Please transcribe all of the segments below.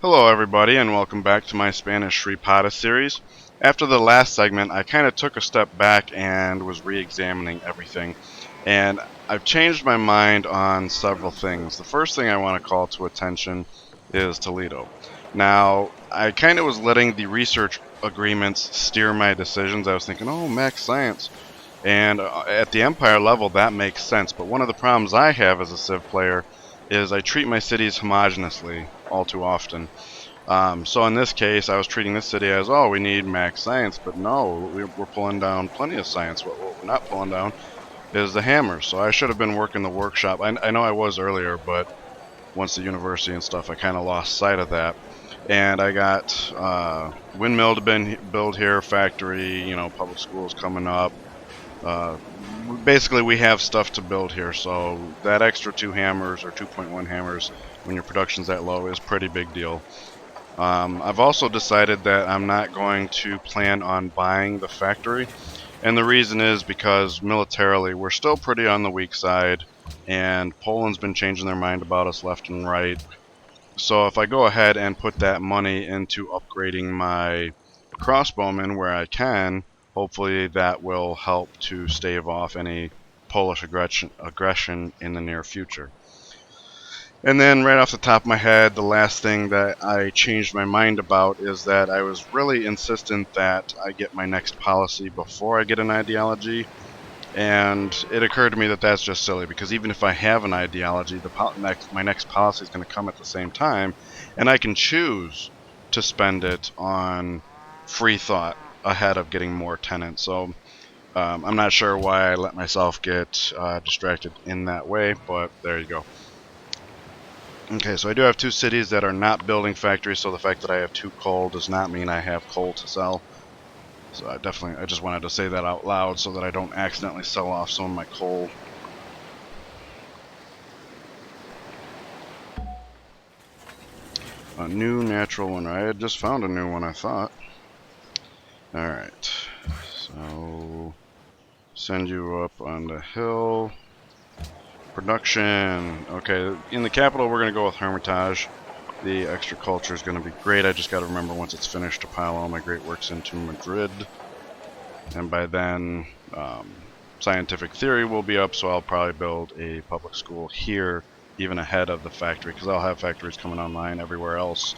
Hello everybody and welcome back to my Spanish Repata series. After the last segment, I kind of took a step back and was re-examining everything. And I've changed my mind on several things. The first thing I want to call to attention is Toledo. Now, I kind of was letting the research agreements steer my decisions. I was thinking, oh, max science. And at the Empire level, that makes sense. But one of the problems I have as a Civ player is I treat my cities homogenously all too often. So in this case, I was treating this city as, oh, we need max science, but no, we're pulling down plenty of science. What we're not pulling down is the hammers. So I should have been working the workshop. I know I was earlier, but once the university and stuff, I kind of lost sight of that. And I got windmill to build here, factory, public schools coming up. Uh, Basically, we have stuff to build here, so that extra 2 hammers or 2.1 hammers when your production's that low is pretty big deal. I've also decided that I'm not going to plan on buying the factory, and the reason is because militarily we're still pretty on the weak side, and Poland's been changing their mind about us left and right. So if I go ahead and put that money into upgrading my crossbowmen where I can, hopefully that will help to stave off any Polish aggression in the near future. And then right off the top of my head, the last thing that I changed my mind about is that I was really insistent that I get my next policy before I get an ideology. And it occurred to me that that's just silly, because even if I have an ideology, my next policy is going to come at the same time, and I can choose to spend it on free thought ahead of getting more tenants. So I'm not sure why I let myself get distracted in that way, but there you go. Okay, so I do have 2 cities that are not building factories, so the fact that I have 2 coal does not mean I have coal to sell. So I just wanted to say that out loud so that I don't accidentally sell off some of my coal. A new natural one. I had just found a new one, I thought. Alright, so send you up on the hill. Production. Okay, in the capital we're going to go with Hermitage. The extra culture is going to be great. I just got to remember once it's finished to pile all my great works into Madrid. And by then, scientific theory will be up, so I'll probably build a public school here, even ahead of the factory, because I'll have factories coming online everywhere else.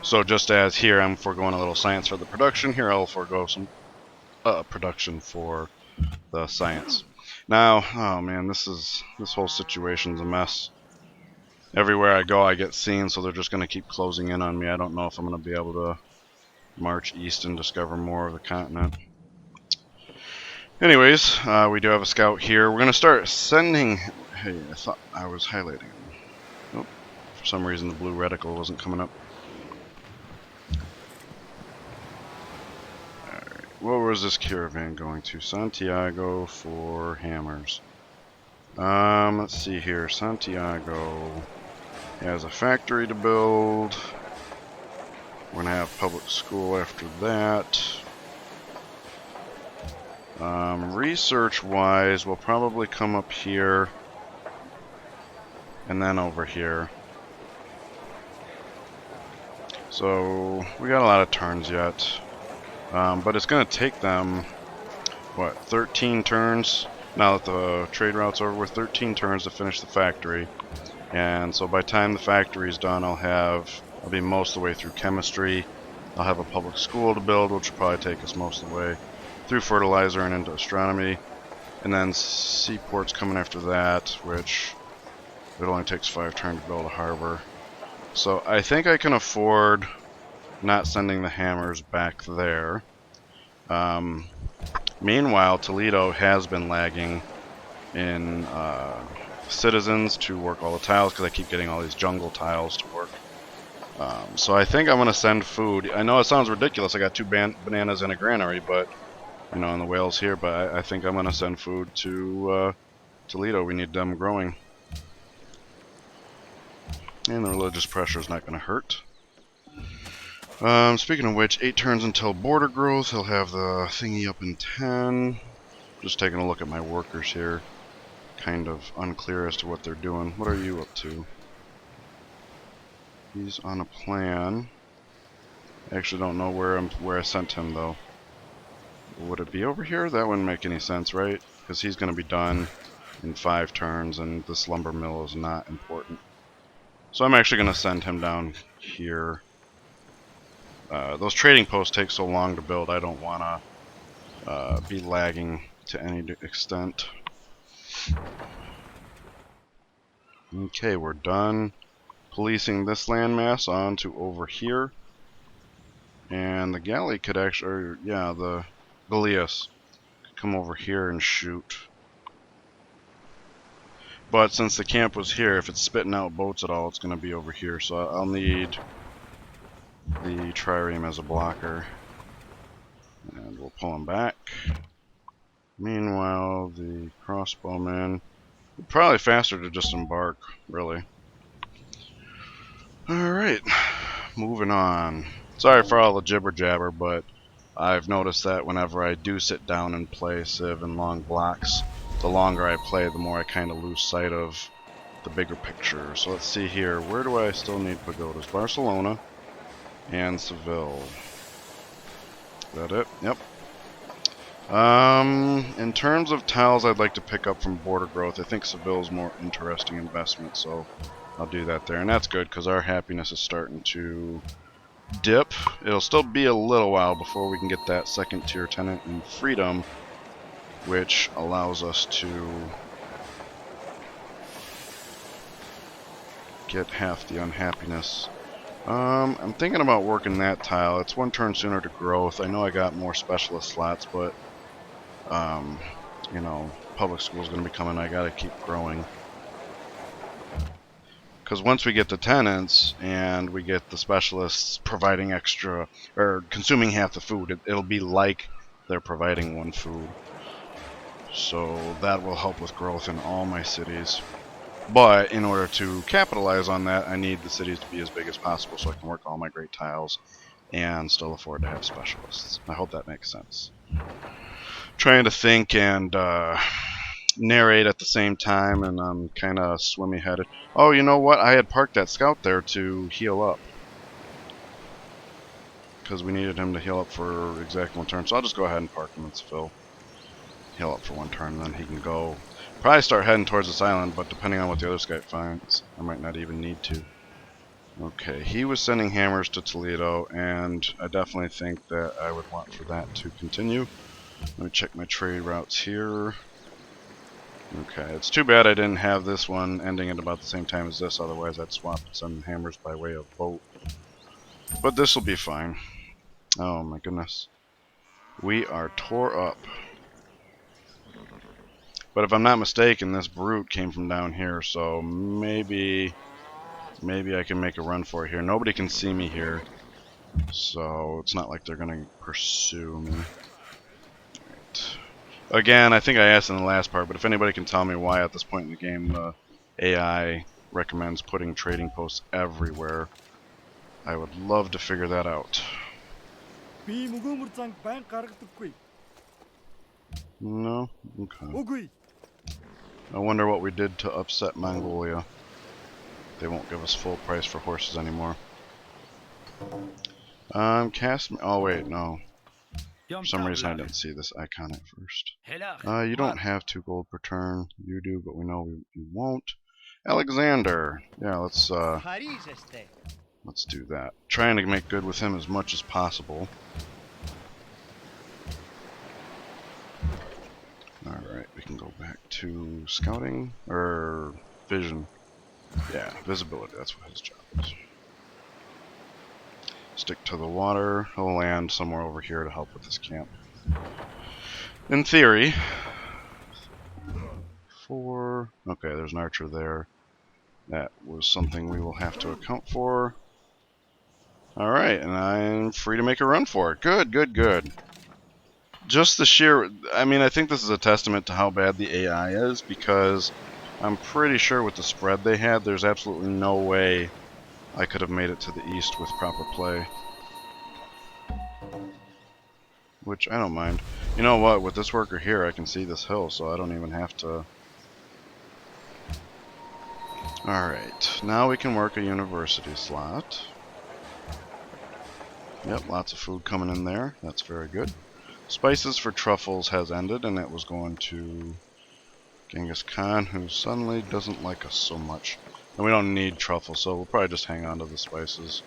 So just as here I'm foregoing a little science for the production, here I'll forego some production for the science. Now, oh man, this whole situation's a mess. Everywhere I go I get seen, so they're just going to keep closing in on me. I don't know if I'm going to be able to march east and discover more of the continent. Anyways, we do have a scout here. We're going to start sending... Hey, I thought I was highlighting him. Nope. For some reason the blue reticle wasn't coming up. Alright, where was this caravan going to? Santiago for hammers. Let's see here. Santiago has a factory to build. We're going to have public school after that. Research-wise, we'll probably come up here and then over here. So we got a lot of turns yet, but it's going to take them, what, 13 turns? Now that the trade route's over with, 13 turns to finish the factory. And so by the time the factory's done, I'll be most of the way through chemistry. I'll have a public school to build, which will probably take us most of the way through fertilizer and into astronomy. And then seaport's coming after that, which it only takes 5 turns to build a harbor. So I think I can afford not sending the hammers back there. Meanwhile, Toledo has been lagging in citizens to work all the tiles, because I keep getting all these jungle tiles to work. So I think I'm going to send food. I know it sounds ridiculous, I got 2 bananas in a granary, but in the whales here, but I think I'm going to send food to Toledo. We need them growing. And the religious pressure is not going to hurt. Speaking of which, 8 turns until border growth. He'll have the thingy up in 10. Just taking a look at my workers here. Kind of unclear as to what they're doing. What are you up to? He's on a plan. I actually don't know where I sent him though. Would it be over here? That wouldn't make any sense, right? Because he's going to be done in 5 turns, and this lumber mill is not important. So I'm actually going to send him down here. Those trading posts take so long to build, I don't want to be lagging to any extent. Okay, we're done policing this landmass on to over here. And the galley could actually, or, yeah, the Galeas could come over here and shoot. But since the camp was here, if it's spitting out boats at all, it's going to be over here. So I'll need the trireme as a blocker. And we'll pull him back. Meanwhile, the crossbowman, probably faster to just embark, really. Alright, moving on. Sorry for all the jibber jabber, but I've noticed that whenever I do sit down and play Civ in long blocks, the longer I play, the more I kind of lose sight of the bigger picture. So let's see here. Where do I still need pagodas? Barcelona and Seville. Is that it? Yep. In terms of tiles I'd like to pick up from border growth, I think Seville's more interesting investment, so I'll do that there. And that's good, because our happiness is starting to dip. It'll still be a little while before we can get that second tier tenant in freedom, which allows us to get half the unhappiness. I'm thinking about working that tile. It's 1 turn sooner to growth. I know I got more specialist slots, but you know, public school's going to be coming. I got to keep growing. Because once we get the tenants and we get the specialists providing extra, or consuming half the food, it'll be like they're providing 1 food. So that will help with growth in all my cities. But in order to capitalize on that, I need the cities to be as big as possible so I can work all my great tiles and still afford to have specialists. I hope that makes sense. Trying to think and narrate at the same time, and I'm kind of swimmy headed. Oh, you know what? I had parked that scout there to heal up, because we needed him to heal up for exactly 1 turn. So I'll just go ahead and park him in Seville. Heal up for 1 turn, and then he can go. Probably start heading towards this island, but depending on what the other scout finds, I might not even need to. Okay, he was sending hammers to Toledo, and I definitely think that I would want for that to continue. Let me check my trade routes here. Okay, it's too bad I didn't have this one ending at about the same time as this, otherwise I'd swap and send hammers by way of boat. But this will be fine. Oh my goodness. We are tore up. But if I'm not mistaken, this brute came from down here, so maybe I can make a run for it here. Nobody can see me here, so it's not like they're going to pursue me. Right. Again, I think I asked in the last part, but if anybody can tell me why at this point in the game the AI recommends putting trading posts everywhere, I would love to figure that out. No? Okay. I wonder what we did to upset Mongolia. They won't give us full price for horses anymore. Oh wait, no. For some reason I didn't see this icon at first. You don't have 2 gold per turn. You do, but we know you won't. Alexander. Yeah, let's do that. Trying to make good with him as much as possible. Alright, we can go back to scouting, or vision. Yeah, visibility, that's what his job is. Stick to the water. He'll land somewhere over here to help with this camp. In theory. 4. Okay, there's an archer there. That was something we will have to account for. Alright, and I'm free to make a run for it. Good, good, good. Just the sheer... I mean, I think this is a testament to how bad the AI is, because I'm pretty sure with the spread they had, there's absolutely no way I could have made it to the east with proper play. Which, I don't mind. You know what, with this worker here, I can see this hill, so I don't even have to Alright, now we can work a university slot. Yep, lots of food coming in there. That's very good. Spices for truffles has ended, and it was going to Genghis Khan, who suddenly doesn't like us so much. And we don't need truffle, so we'll probably just hang on to the spices.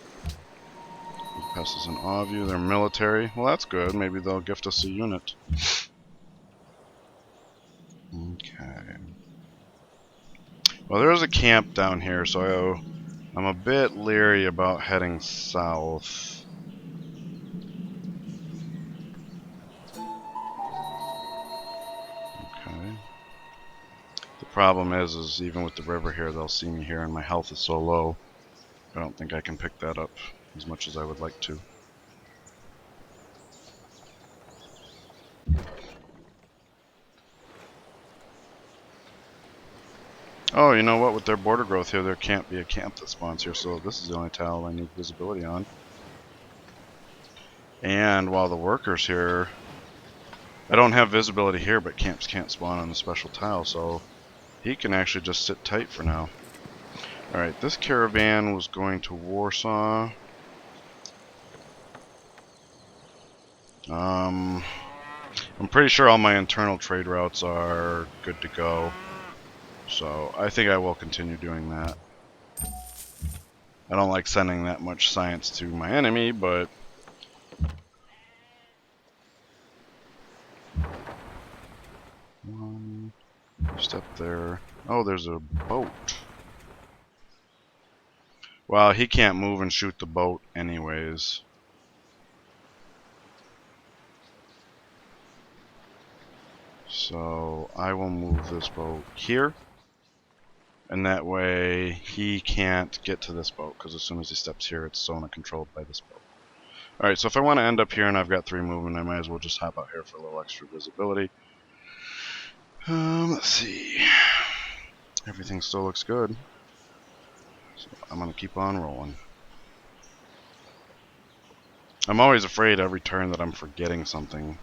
Passes an awe view. They're military. Well, that's good. Maybe they'll gift us a unit. Okay. Well, there's a camp down here, so I'm a bit leery about heading south. Okay. The problem is even with the river here, they'll see me here, and my health is so low. I don't think I can pick that up as much as I would like to. Oh, you know what? With their border growth here, there can't be a camp that spawns here, so this is the only tile I need visibility on. And while the workers here, I don't have visibility here, but camps can't spawn on the special tile, so he can actually just sit tight for now. Alright, this caravan was going to Warsaw. I'm pretty sure all my internal trade routes are good to go. So I think I will continue doing that. I don't like sending that much science to my enemy, but one step there. Oh, there's a boat. Well, he can't move and shoot the boat anyways. So I will move this boat here. And that way he can't get to this boat, because as soon as he steps here, it's Sona controlled by this boat. Alright, so if I want to end up here and I've got 3 movement, I might as well just hop out here for a little extra visibility. Let's see. Everything still looks good. So I'm going to keep on rolling. I'm always afraid every turn that I'm forgetting something.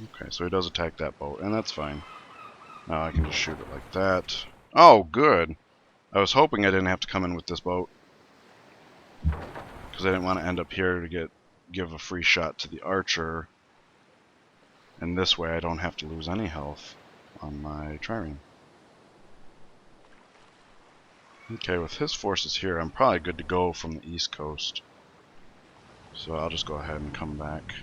Okay, so he does attack that boat, and that's fine. Now I can just shoot it like that. Oh, good. I was hoping I didn't have to come in with this boat, because I didn't want to end up here to give a free shot to the archer. And this way I don't have to lose any health on my trireme. Okay, with his forces here, I'm probably good to go from the east coast. So I'll just go ahead and come back.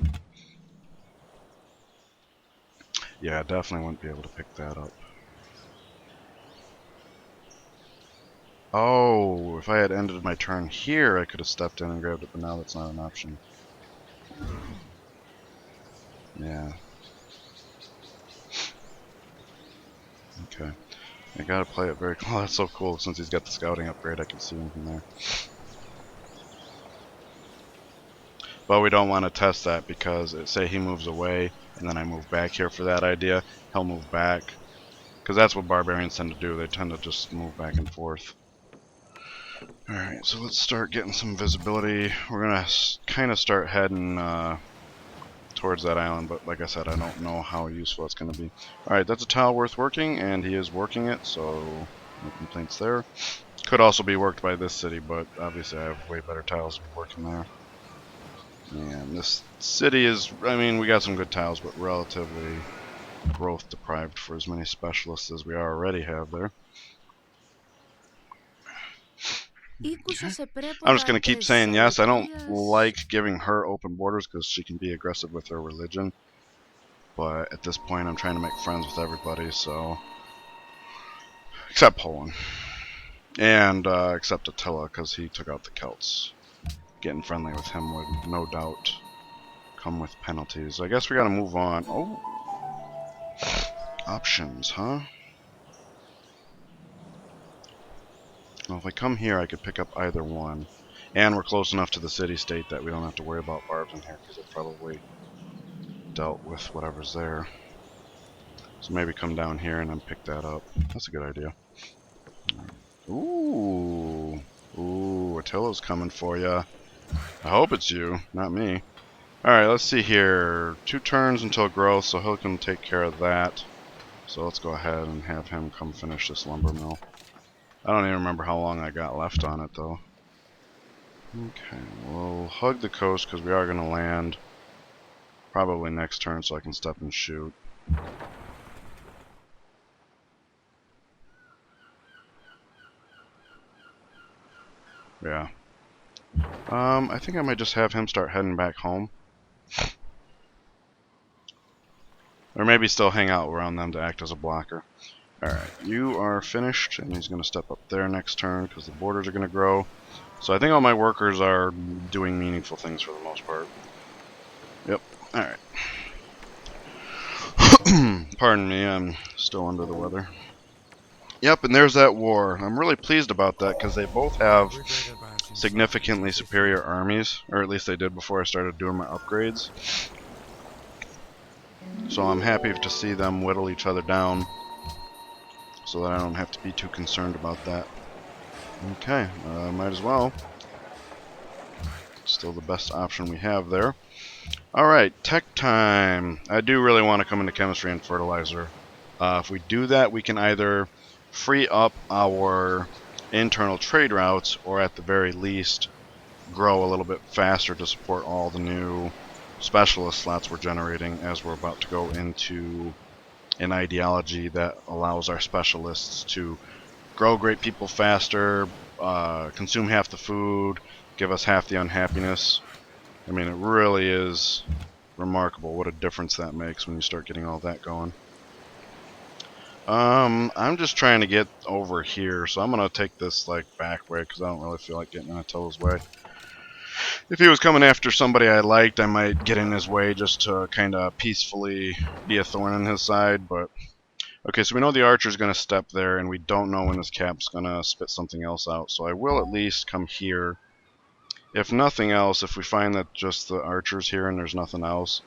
Yeah, I definitely wouldn't be able to pick that up. Oh, if I had ended my turn here, I could have stepped in and grabbed it, but now that's not an option. Yeah. Okay. I gotta play it very... Oh, that's so cool. Since he's got the scouting upgrade, I can see him from there. But we don't want to test that, because say he moves away, and then I move back here for that idea, he'll move back. Because that's what barbarians tend to do. They tend to just move back and forth. Alright, so let's start getting some visibility. We're going to kind of start heading towards that island, but like I said, I don't know how useful it's going to be. Alright, that's a tile worth working, and he is working it, so no complaints there. Could also be worked by this city, but obviously I have way better tiles to be working there. And this city is, I mean, we got some good tiles, but relatively growth deprived for as many specialists as we already have there. Okay. I'm just going to keep saying yes. I don't like giving her open borders because she can be aggressive with her religion. But at this point, I'm trying to make friends with everybody, so... Except Poland. And except Attila, because he took out the Celts. Getting friendly with him would no doubt come with penalties. I guess we gotta move on. Oh! Options, huh? Well, if I come here, I could pick up either one. And we're close enough to the city-state that we don't have to worry about barbs in here, because they've probably dealt with whatever's there. So maybe come down here and then pick that up. That's a good idea. Ooh. Ooh, Attila's coming for ya. I hope it's you, not me. Alright, let's see here. 2 turns until growth, so he can take care of that. So let's go ahead and have him come finish this lumber mill. I don't even remember how long I got left on it though. Okay, we'll hug the coast because we are going to land probably next turn so I can step and shoot. Yeah. I think I might just have him start heading back home. Or maybe still hang out around them to act as a blocker. Alright, you are finished, and he's going to step up there next turn because the borders are going to grow. So I think all my workers are doing meaningful things for the most part. Yep, alright. Pardon me, I'm still under the weather. Yep, and there's that war. I'm really pleased about that because they both have significantly superior armies, or at least they did before I started doing my upgrades. So I'm happy to see them whittle each other down so that I don't have to be too concerned about that. Okay, might as well. Still the best option we have there. Alright, tech time. I do really want to come into chemistry and fertilizer. If we do that, we can either free up our internal trade routes, or at the very least, grow a little bit faster to support all the new specialist slots we're generating, as we're about to go into an ideology that allows our specialists to grow great people faster, consume half the food, give us half the unhappiness. I mean, it really is remarkable what a difference that makes when you start getting all that going. I'm just trying to get over here, so I'm gonna take this like back way because I don't really feel like getting in Attila's way. If he was coming after somebody I liked, I might get in his way just to kind of peacefully be a thorn in his side, but okay, so we know the archer's going to step there, and we don't know when this cap's going to spit something else out, so I will at least come here. If nothing else, if we find that just the archer's here and there's nothing else,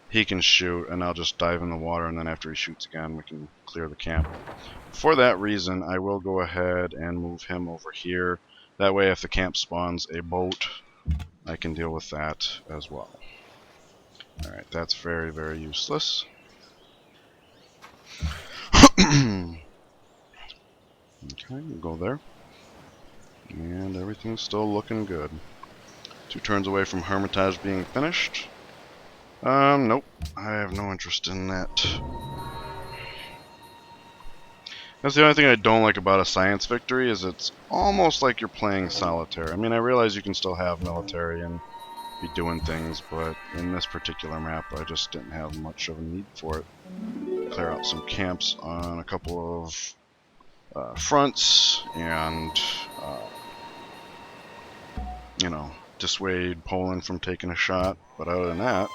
he can shoot, and I'll just dive in the water, and then after he shoots again, we can clear the camp. For that reason, I will go ahead and move him over here. That way, if the camp spawns a boat, I can deal with that as well. Alright, that's very, very useless. Okay, we'll go there. And everything's still looking good. 2 turns away from Hermitage being finished. Nope. I have no interest in that. That's the only thing I don't like about a science victory, is it's almost like you're playing solitaire. I mean, I realize you can still have military and be doing things, but in this particular map, I just didn't have much of a need for it. Clear out some camps on a couple of fronts, and you know, dissuade Poland from taking a shot. But other than that,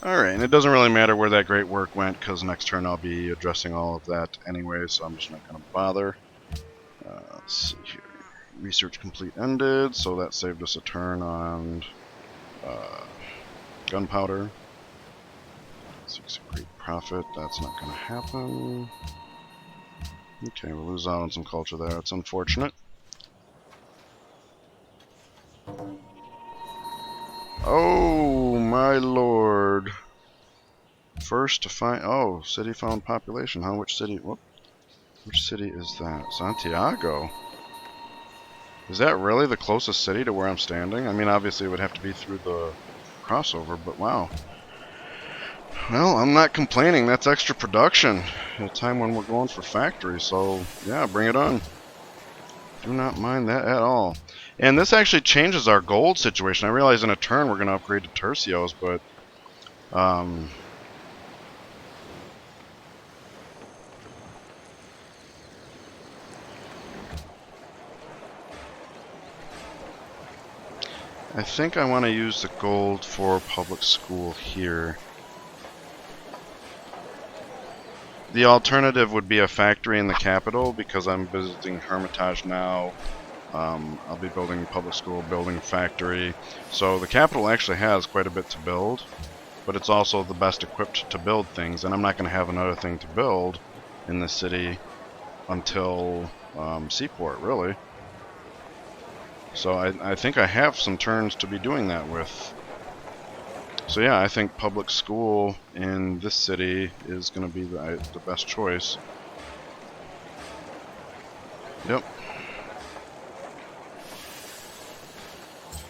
alright, and it doesn't really matter where that great work went, because next turn I'll be addressing all of that anyway, so I'm just not going to bother. Let's see here. Research complete ended, so that saved us a turn on gunpowder. 6 great profit, that's not going to happen. Okay, we'll lose out on some culture there, that's unfortunate. Oh my lord. First to find, oh, city found population, huh? Which city, whoop. Which city is that? Santiago? Is that really the closest city to where I'm standing? I mean, obviously it would have to be through the crossover, but wow. Well, I'm not complaining. That's extra production at a time when we're going for factory, so yeah, bring it on. Do not mind that at all. And this actually changes our gold situation. I realize in a turn we're going to upgrade to tercios, but I think I want to use the gold for public school here. The alternative would be a factory in the capital, because I'm visiting Hermitage now. I'll be building public school, building factory. So the capital actually has quite a bit to build, but it's also the best equipped to build things, and I'm not going to have another thing to build in the city until Seaport, really. So I think I have some turns to be doing that with. So yeah, I think public school in this city is going to be the best choice. Yep.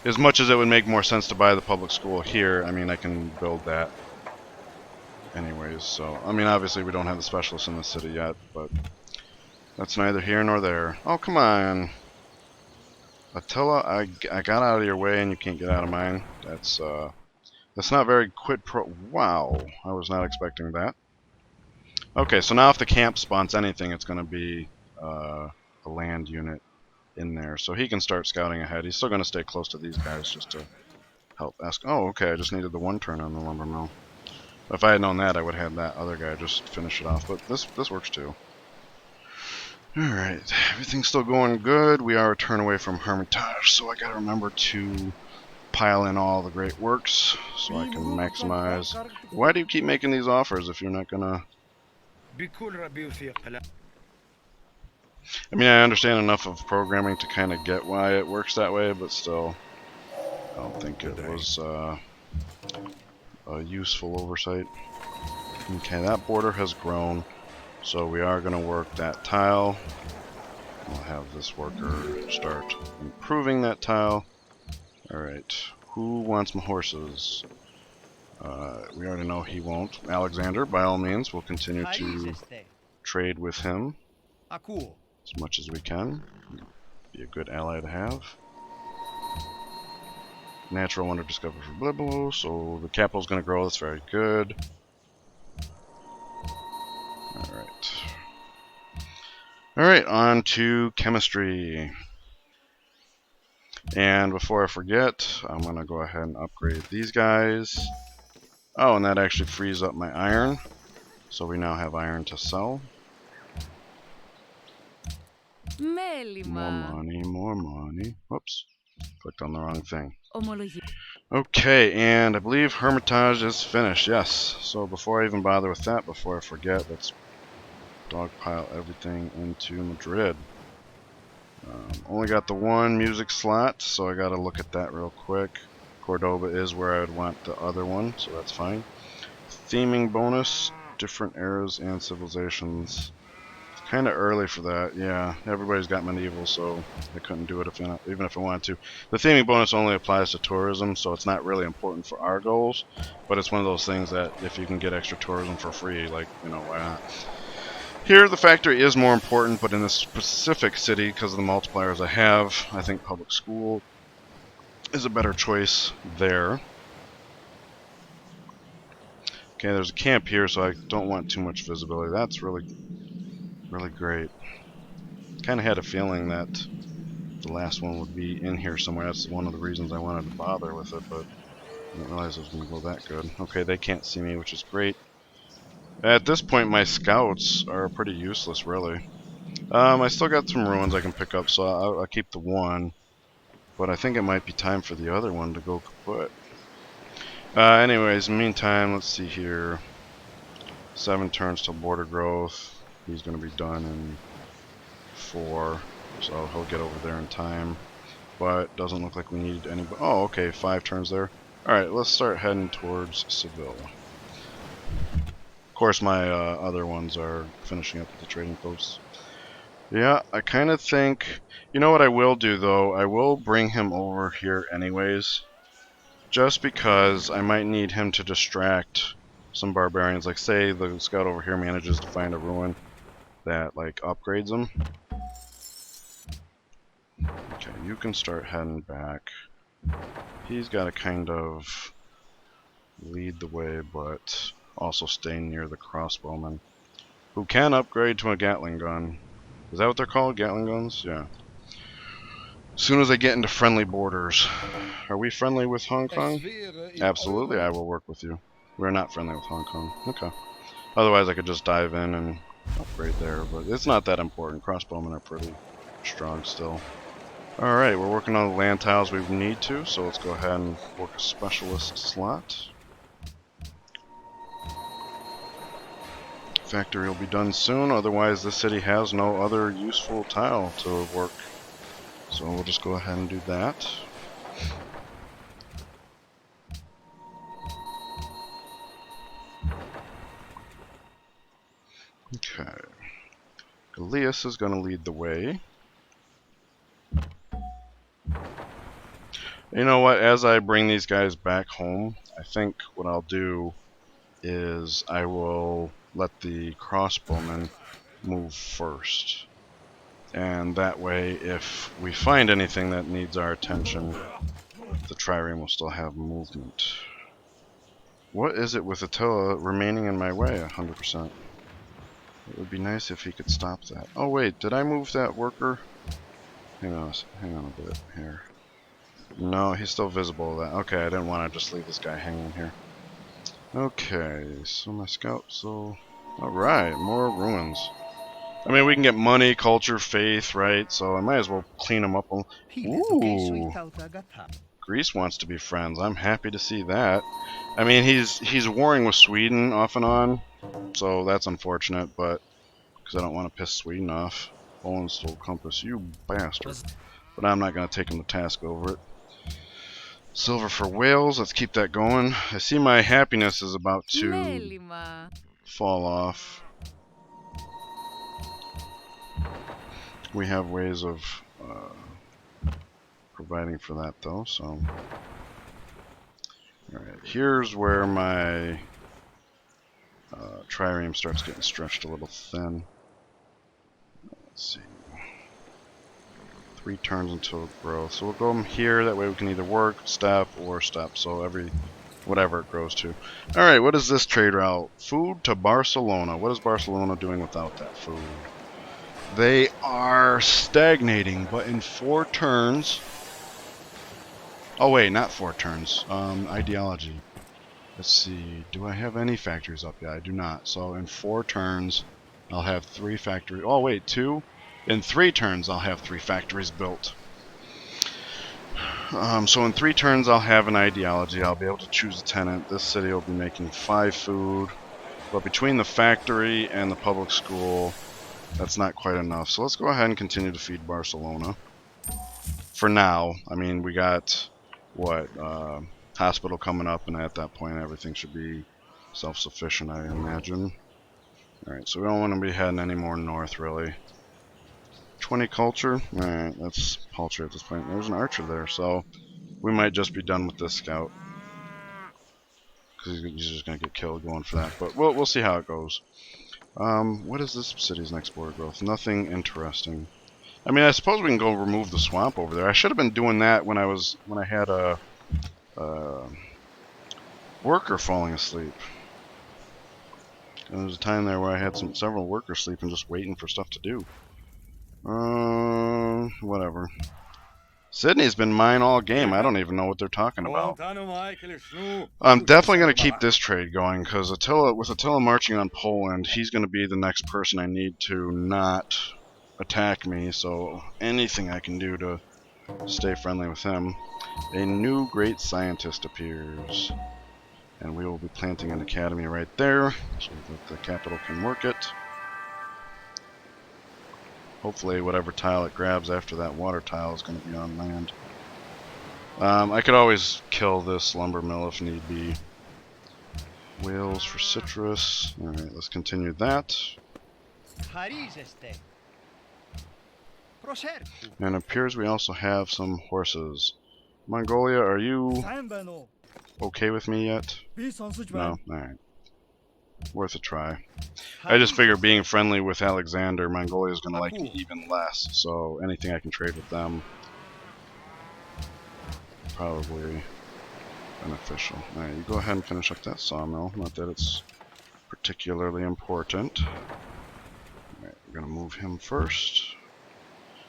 As much as it would make more sense to buy the public school here, I mean, I can build that anyways. So, I mean, obviously we don't have the specialists in the city yet, but that's neither here nor there. Oh, come on. Attila, I got out of your way and you can't get out of mine. That's not very quid pro. Wow, I was not expecting that. Okay, so now if the camp spawns anything, it's going to be a land unit in there. So he can start scouting ahead. He's still going to stay close to these guys just to help ask. Oh, okay, I just needed the one turn on the lumber mill. If I had known that, I would have had that other guy just finish it off. But this works too. Alright, everything's still going good. We are a turn away from Hermitage, so I gotta remember to pile in all the great works so I can maximize. Why do you keep making these offers if you're not gonna... I mean, I understand enough of programming to kind of get why it works that way, but still, I don't think it was a useful oversight. Okay, that border has grown, so we are going to work that tile. We'll have this worker start improving that tile. Alright, who wants my horses? We already know he won't. Alexander, by all means, we'll continue to trade with him as much as we can. Be a good ally to have. Natural wonder discovered for Blibolo, so the capital's going to grow. That's very good. Alright. Alright, on to chemistry. And before I forget, I'm going to go ahead and upgrade these guys. Oh, and that actually frees up my iron. So we now have iron to sell. More money, more money. Whoops. Clicked on the wrong thing. Okay, and I believe Hermitage is finished, yes. So before I even bother with that, before I forget, let's dogpile everything into Madrid. Only got the one music slot, so I gotta look at that real quick. Cordoba is where I would want the other one, so that's fine. Theming bonus, different eras and civilizations. Kind of early for that, yeah. Everybody's got medieval, so I couldn't do it even if I wanted to. The theming bonus only applies to tourism, so it's not really important for our goals. But it's one of those things that if you can get extra tourism for free, like, you know, why not? Here, the factory is more important, but in this specific city, because of the multipliers I have, I think public school is a better choice there. Okay, there's a camp here, so I don't want too much visibility. That's really great. Kind of had a feeling that the last one would be in here somewhere. That's one of the reasons I wanted to bother with it, but I didn't realize it was going to go that good. Okay, they can't see me, which is great. At this point, my scouts are pretty useless, really. I still got some ruins I can pick up, so I'll keep the one. But I think it might be time for the other one to go kaput. Anyways, in the meantime, let's see here. 7 turns till border growth. He's going to be done in 4, so he'll get over there in time. But doesn't look like we need any. Oh, okay, 5 turns there. Alright, let's start heading towards Seville. Of course, my other ones are finishing up at the trading posts. Yeah, I kind of think... You know what I will do, though? I will bring him over here anyways. Just because I might need him to distract some barbarians. Like, say the scout over here manages to find a ruin that, like, upgrades them. Okay, you can start heading back. He's got to kind of lead the way, but also stay near the crossbowman, who can upgrade to a Gatling gun. Is that what they're called? Gatling guns? Yeah. As soon as I get into friendly borders. Are we friendly with Hong Kong? Absolutely, I will work with you. We're not friendly with Hong Kong. Okay. Otherwise, I could just dive in and upgrade there, but it's not that important. Crossbowmen are pretty strong still. Alright, we're working on the land tiles we need to, so let's go ahead and work a specialist slot. Factory will be done soon, otherwise this city has no other useful tile to work. So we'll just go ahead and do that. Okay. Elias is going to lead the way. You know what? As I bring these guys back home, I think what I'll do is I will let the crossbowmen move first. And that way, if we find anything that needs our attention, the trireme will still have movement. What is it with Attila remaining in my way 100%? It would be nice if he could stop that. Oh wait, did I move that worker? Hang on a bit here. No, he's still visible. Okay, I didn't want to just leave this guy hanging here. Okay, so my scout, alright, more ruins. I mean, we can get money, culture, faith, right? So I might as well clean them up. Ooh, Greece wants to be friends. I'm happy to see that. I mean, he's warring with Sweden off and on, so that's unfortunate, but because I don't want to piss Sweden off. Poland stole compass, you bastard. But I'm not going to take him to task over it. Silver for Wales, let's keep that going. I see my happiness is about to fall off. We have ways of providing for that though, so. Alright, here's where my trireme starts getting stretched a little thin. Let's see. 3 turns until growth. So we'll go here, that way we can either work, step, or step. So whatever it grows to. Alright, what is this trade route? Food to Barcelona. What is Barcelona doing without that food? They are stagnating, but in 4 turns... Oh wait, not 4 turns. Ideology. Let's see, do I have any factories up yet? I do not. So in 4 turns, I'll have 3 factories. Oh wait, 2? In 3 turns, I'll have 3 factories built. So in 3 turns, I'll have an ideology. I'll be able to choose a tenant. This city will be making 5 food. But between the factory and the public school, that's not quite enough. So let's go ahead and continue to feed Barcelona. For now. I mean, we got, what, hospital coming up, and at that point, everything should be self-sufficient, I imagine. Alright, so we don't want to be heading any more north, really. 20 culture? Alright, that's paltry at this point. There's an archer there, so we might just be done with this scout. Because he's just going to get killed going for that. But we'll see how it goes. What is this city's next border growth? Nothing interesting. I mean, I suppose we can go remove the swamp over there. I should have been doing that when I had a worker falling asleep. There was a time there where I had several workers sleeping just waiting for stuff to do. Whatever. Sydney's been mine all game. I don't even know what they're talking about. I'm definitely going to keep this trade going, because with Attila marching on Poland, he's going to be the next person I need to not attack me, so anything I can do to stay friendly with him. A new great scientist appears, and we will be planting an academy right there, so that the capital can work it. Hopefully whatever tile it grabs after that water tile is going to be on land. I could always kill this lumber mill if need be. Whales for citrus. Alright, let's continue that. And it appears we also have some horses. Mongolia, are you okay with me yet? No? Alright. Worth a try. I just figure being friendly with Alexander, Mongolia is going to like me even less, so anything I can trade with them, probably beneficial. Alright, you go ahead and finish up that sawmill, not that it's particularly important. Alright, we're going to move him first.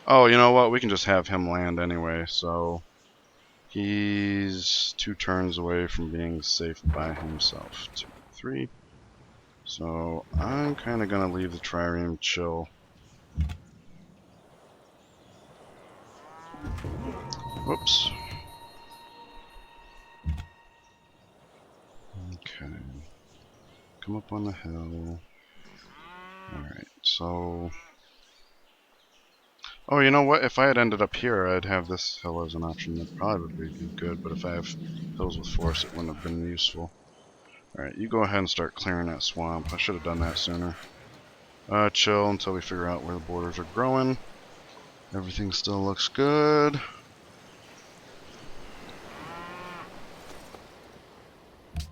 Oh, you know what, we can just have him land anyway, so he's 2 turns away from being safe by himself. 2, 3. So I'm kind of going to leave the trireme chill. Whoops. Okay. Come up on the hill. Alright, so... Oh, you know what? If I had ended up here, I'd have this hill as an option. That probably would be good, but if I have hills with force, it wouldn't have been useful. Alright, you go ahead and start clearing that swamp. I should have done that sooner. Chill until we figure out where the borders are growing. Everything still looks good.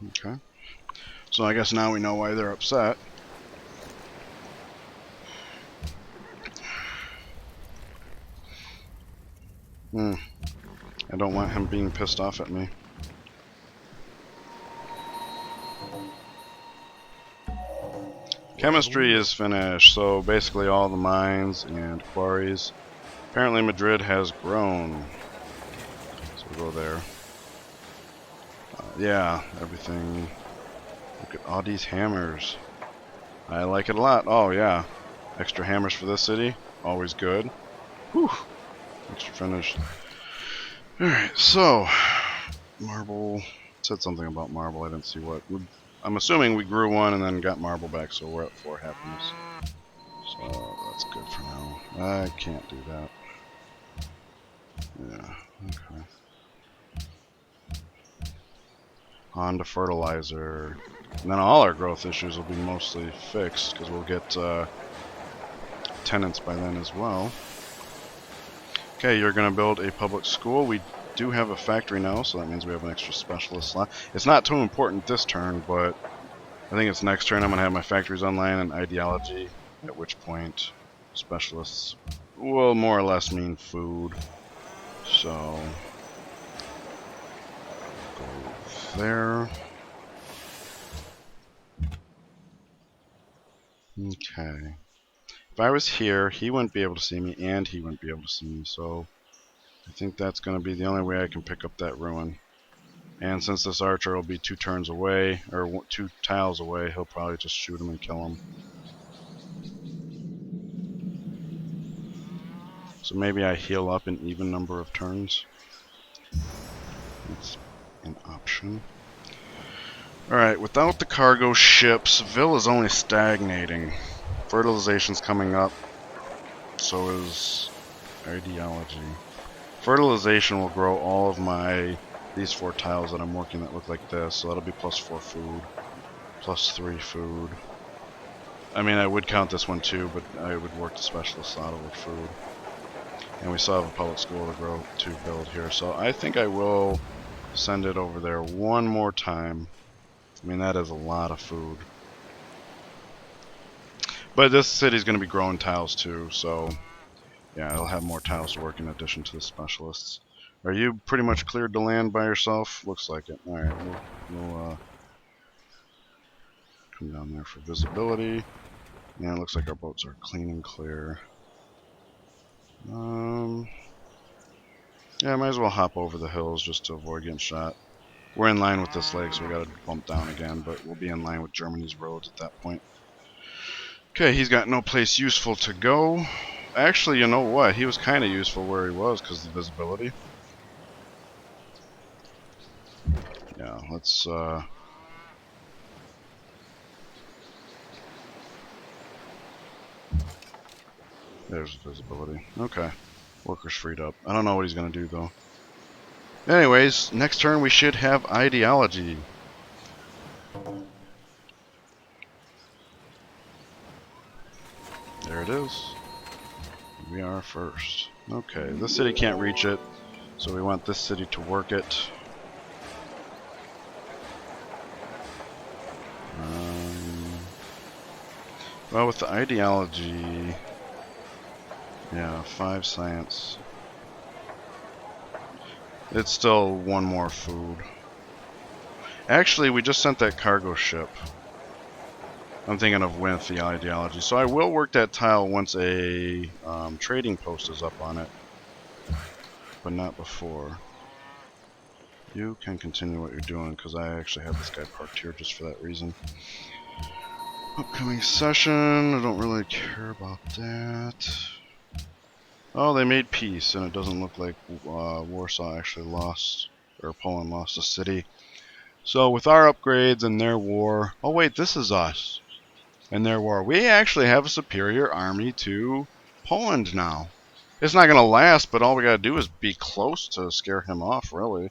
Okay. So I guess now we know why they're upset. I don't want him being pissed off at me. Chemistry is finished, so basically all the mines and quarries. Apparently Madrid has grown. So we'll go there. Yeah, everything. Look at all these hammers. I like it a lot. Oh yeah. Extra hammers for this city. Always good. Whew. Extra finished. Alright, so marble. Said something about marble. I didn't see what. I'm assuming we grew one and then got marble back, so we're at 4 happiness. So that's good for now. I can't do that. Yeah, okay. On to fertilizer. And then all our growth issues will be mostly fixed, because we'll get tenants by then as well. Okay, you're going to build a public school. We do have a factory now, so that means we have an extra specialist slot. It's not too important this turn, but I think it's next turn I'm going to have my factories online and ideology, at which point specialists will more or less mean food. So, go there. Okay. If I was here, he wouldn't be able to see me, and he wouldn't be able to see me, so I think that's going to be the only way I can pick up that ruin. And since this archer will be 2 turns away, or 2 tiles away, he'll probably just shoot him and kill him. So maybe I heal up an even number of turns. That's an option. Alright, without the cargo ships, Ville is only stagnating. Fertilization's coming up, so is ideology. Fertilization will grow all of these 4 tiles that I'm working that look like this, so that'll be +4 food, +3 food. I mean, I would count this one too, but I would work the specialist slot over food. And we still have a public school to build here, so I think I will send it over there one more time. I mean, that is a lot of food. But this city's going to be growing tiles too, so yeah, it'll have more tiles to work in addition to the specialists. Are you pretty much cleared the land by yourself? Looks like it. Alright, we'll come down there for visibility. Yeah, it looks like our boats are clean and clear. Yeah, might as well hop over the hills just to avoid getting shot. We're in line with this lake, so we gotta bump down again, but we'll be in line with Germany's roads at that point. Okay, he's got no place useful to go. Actually, you know what? He was kind of useful where he was because of the visibility. Yeah, let's there's visibility. Okay. Workers freed up. I don't know what he's gonna do though. Anyways, next turn we should have ideology. There it is. We are first. Okay, this city can't reach it, so we want this city to work it. Well, with the ideology, yeah, 5 science. It's still 1 more food. Actually, we just sent that cargo ship. I'm thinking of with the ideology. So I will work that tile once a trading post is up on it, but not before. You can continue what you're doing, because I actually have this guy parked here just for that reason. Upcoming session, I don't really care about that. Oh, they made peace, and it doesn't look like Warsaw actually lost, or Poland lost a city. So with our upgrades and their war... Oh wait, this is us. And their war. We actually have a superior army to Poland now. It's not going to last, but all we got to do is be close to scare him off, really.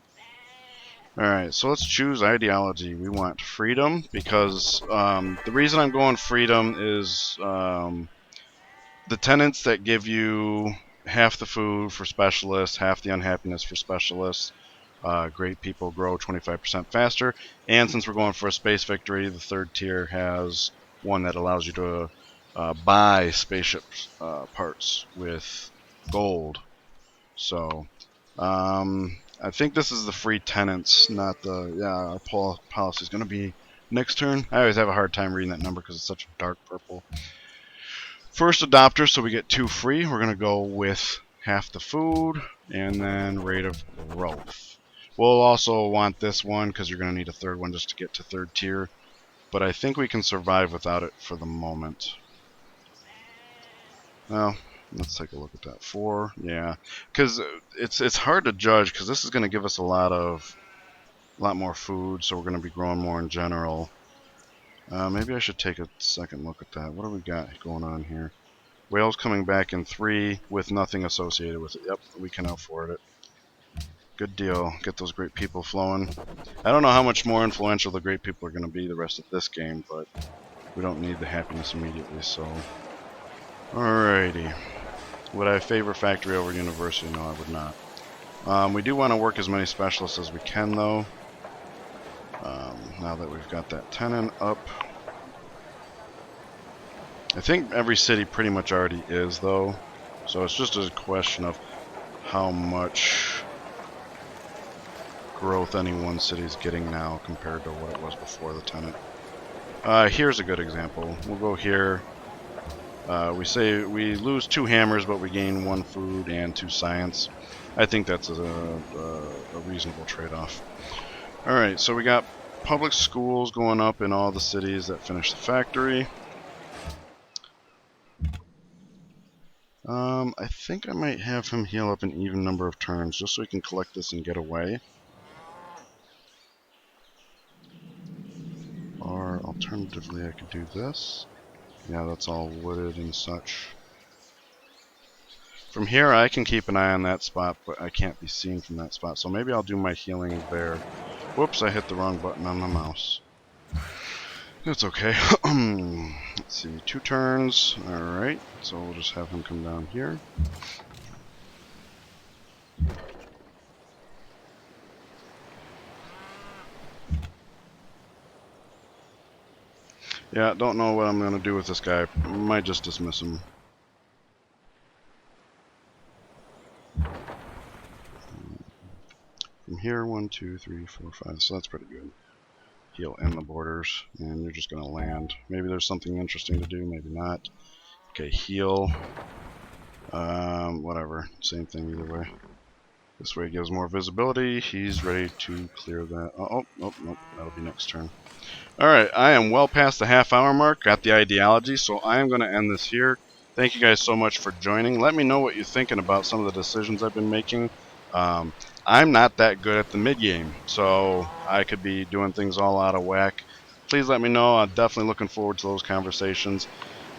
Alright, so let's choose ideology. We want freedom because the reason I'm going freedom is the tenants that give you half the food for specialists, half the unhappiness for specialists. Great people grow 25% faster. And since we're going for a space victory, the third tier has one that allows you to buy spaceship parts with gold. So I think this is the free tenants, not the, yeah, our policy is going to be next turn. I always have a hard time reading that number because it's such a dark purple. First adopter, so we get 2 free. We're going to go with half the food and then rate of growth. We'll also want this one because you're going to need a third one just to get to third tier. But I think we can survive without it for the moment. Well, let's take a look at that. 4, yeah, because it's hard to judge because this is going to give us a lot more food, so we're going to be growing more in general. Maybe I should take a second look at that. What do we got going on here? Whales coming back in 3 with nothing associated with it. Yep, we can afford it. Good deal. Get those great people flowing. I don't know how much more influential the great people are going to be the rest of this game, but we don't need the happiness immediately, so... Alrighty. Would I favor factory over university? No, I would not. We do want to work as many specialists as we can, though. Now that we've got that tenant up. I think every city pretty much already is, though. So it's just a question of how much growth any one city is getting now compared to what it was before the tenant. Here's a good example. We'll go here. We say we lose 2 hammers, but we gain 1 food and 2 science. I think that's a reasonable trade-off. Alright, so we got public schools going up in all the cities that finish the factory. I think I might have him heal up an even number of turns, just so he can collect this and get away. Or alternatively, I could do this. Yeah, that's all wooded and such. From here, I can keep an eye on that spot, but I can't be seen from that spot. So maybe I'll do my healing there. Whoops, I hit the wrong button on the mouse. That's okay. Let's see, 2 turns. Alright, so we'll just have him come down here. Yeah, don't know what I'm going to do with this guy. Might just dismiss him. From here, 1, 2, 3, 4, 5. So that's pretty good. Heal in the borders, and you're just going to land. Maybe there's something interesting to do, maybe not. Okay, heal. Whatever. Same thing either way. This way gives more visibility. He's ready to clear that. Oh, nope. That'll be next turn. Alright, I am well past the half-hour mark. Got the ideology, so I am going to end this here. Thank you guys so much for joining. Let me know what you're thinking about some of the decisions I've been making. I'm not that good at the mid-game, so I could be doing things all out of whack. Please let me know. I'm definitely looking forward to those conversations.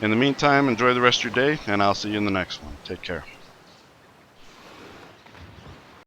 In the meantime, enjoy the rest of your day, and I'll see you in the next one. Take care.